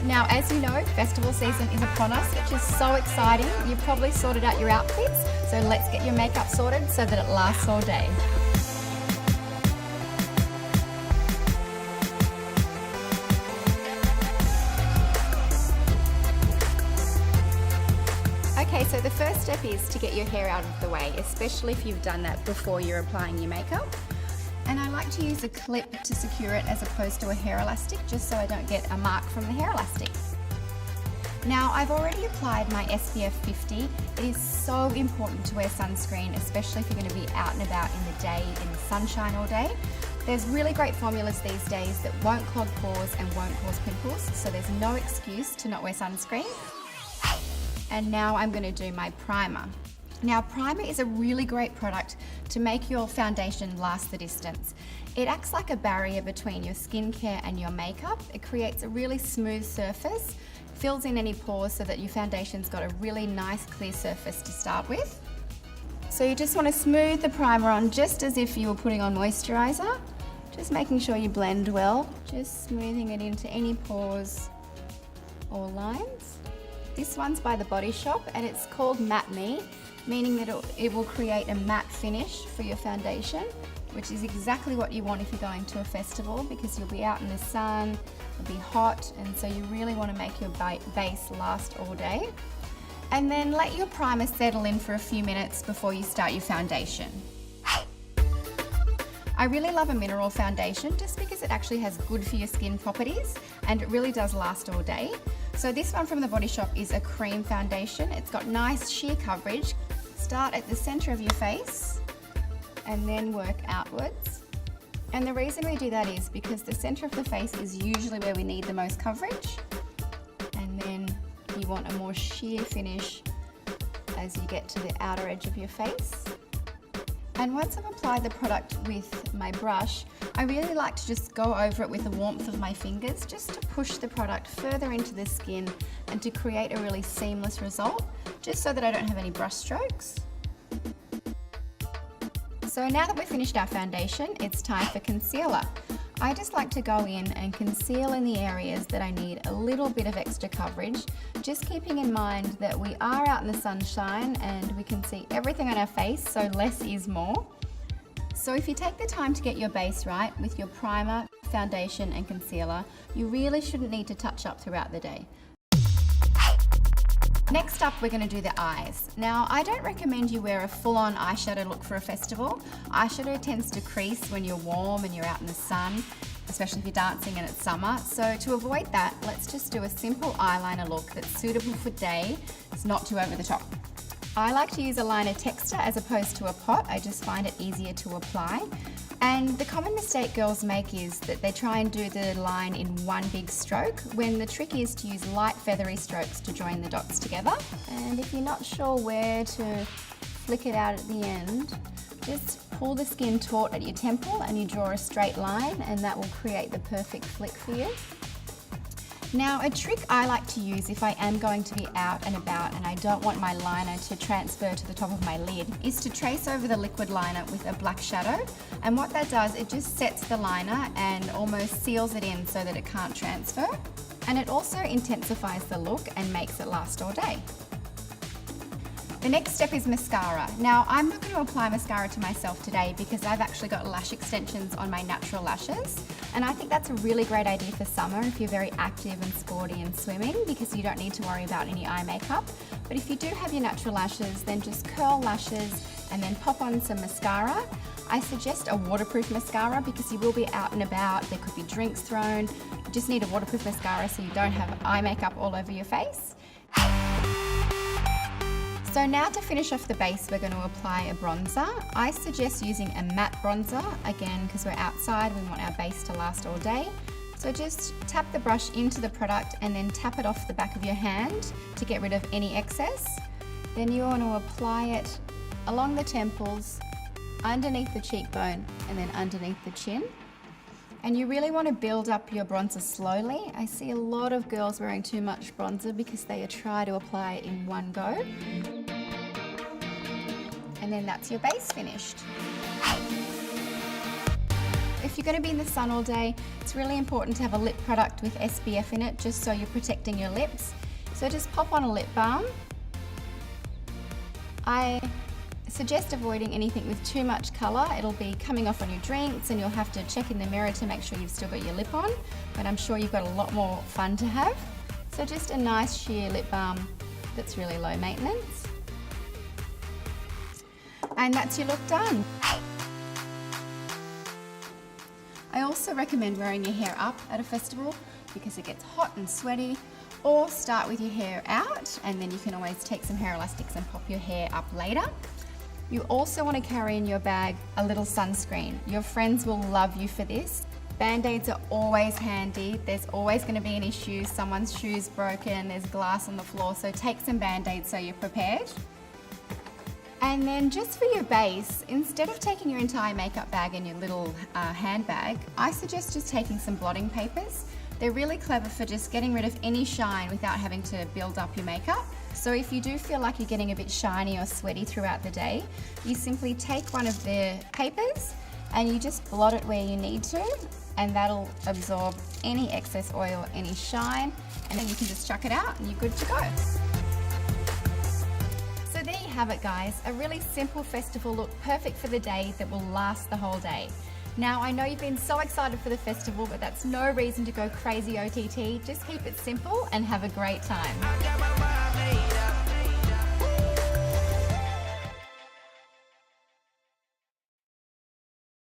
Now, as you know, festival season is upon us, which is so exciting. You've probably sorted out your outfits, so let's get your makeup sorted so that it lasts all day. Okay, so the first step is to get your hair out of the way, especially if you've done that before you're applying your makeup. And I like to use a clip to secure it as opposed to a hair elastic, just so I don't get a mark from the hair elastic. Now, I've already applied my SPF 50. It is so important to wear sunscreen, especially if you're going to be out and about in the day, in the sunshine all day. There's really great formulas these days that won't clog pores and won't cause pimples, so there's no excuse to not wear sunscreen. And now I'm going to do my primer. Now, primer is a really great product to make your foundation last the distance. It acts like a barrier between your skincare and your makeup. It creates a really smooth surface, fills in any pores so that your foundation's got a really nice clear surface to start with. So you just want to smooth the primer on just as if you were putting on moisturizer. Just making sure you blend well, just smoothing it into any pores or lines. This one's by The Body Shop and it's called Matte Me, meaning that it will create a matte finish for your foundation, which is exactly what you want if you're going to a festival, because you'll be out in the sun, it'll be hot, and so you really want to make your base last all day. And then let your primer settle in for a few minutes before you start your foundation. I really love a mineral foundation just because it actually has good for your skin properties and it really does last all day. So this one from The Body Shop is a cream foundation. It's got nice sheer coverage. Start at the center of your face and then work outwards. And the reason we do that is because the center of the face is usually where we need the most coverage. And then you want a more sheer finish as you get to the outer edge of your face. And once I've applied the product with my brush, I really like to just go over it with the warmth of my fingers, just to push the product further into the skin and to create a really seamless result, just so that I don't have any brush strokes. So now that we've finished our foundation, it's time for concealer. I just like to go in and conceal in the areas that I need a little bit of extra coverage, just keeping in mind that we are out in the sunshine and we can see everything on our face, so less is more. So if you take the time to get your base right with your primer, foundation and concealer, you really shouldn't need to touch up throughout the day. Next up, we're going to do the eyes. Now, I don't recommend you wear a full-on eyeshadow look for a festival. Eyeshadow tends to crease when you're warm and you're out in the sun, especially if you're dancing and it's summer. So to avoid that, let's just do a simple eyeliner look that's suitable for day. It's not too over the top. I like to use a liner texture as opposed to a pot. I just find it easier to apply. And the common mistake girls make is that they try and do the line in one big stroke, when the trick is to use light feathery strokes to join the dots together. And if you're not sure where to flick it out at the end, just pull the skin taut at your temple and you draw a straight line, and that will create the perfect flick for you. Now, a trick I like to use if I am going to be out and about and I don't want my liner to transfer to the top of my lid is to trace over the liquid liner with a black shadow. And what that does, it just sets the liner and almost seals it in so that it can't transfer. And it also intensifies the look and makes it last all day. The next step is mascara. Now, I'm not going to apply mascara to myself today because I've actually got lash extensions on my natural lashes. And I think that's a really great idea for summer if you're very active and sporty and swimming, because you don't need to worry about any eye makeup. But if you do have your natural lashes, then just curl lashes and then pop on some mascara. I suggest a waterproof mascara because you will be out and about, there could be drinks thrown. You just need a waterproof mascara so you don't have eye makeup all over your face. So now to finish off the base, we're going to apply a bronzer. I suggest using a matte bronzer, again, because we're outside, we want our base to last all day. So just tap the brush into the product and then tap it off the back of your hand to get rid of any excess. Then you want to apply it along the temples, underneath the cheekbone, and then underneath the chin. And you really want to build up your bronzer slowly. I see a lot of girls wearing too much bronzer because they try to apply it in one go. And then that's your base finished. If you're going to be in the sun all day, it's really important to have a lip product with SPF in it, just so you're protecting your lips. So just pop on a lip balm. I suggest avoiding anything with too much colour. It'll be coming off on your drinks and you'll have to check in the mirror to make sure you've still got your lip on, but I'm sure you've got a lot more fun to have. So just a nice sheer lip balm that's really low maintenance. And that's your look done. I also recommend wearing your hair up at a festival because it gets hot and sweaty, or start with your hair out and then you can always take some hair elastics and pop your hair up later. You also want to carry in your bag a little sunscreen. Your friends will love you for this. Band-aids are always handy. There's always going to be an issue. Someone's shoe's broken, there's glass on the floor, so take some Band-aids so you're prepared. And then just for your base, instead of taking your entire makeup bag in your little handbag, I suggest just taking some blotting papers. They're really clever for just getting rid of any shine without having to build up your makeup. So if you do feel like you're getting a bit shiny or sweaty throughout the day, you simply take one of the papers and you just blot it where you need to, and that'll absorb any excess oil, any shine, and then you can just chuck it out and you're good to go. So there you have it, guys, a really simple festival look, perfect for the day, that will last the whole day. Now, I know you've been so excited for the festival, but that's no reason to go crazy OTT. Just keep it simple and have a great time.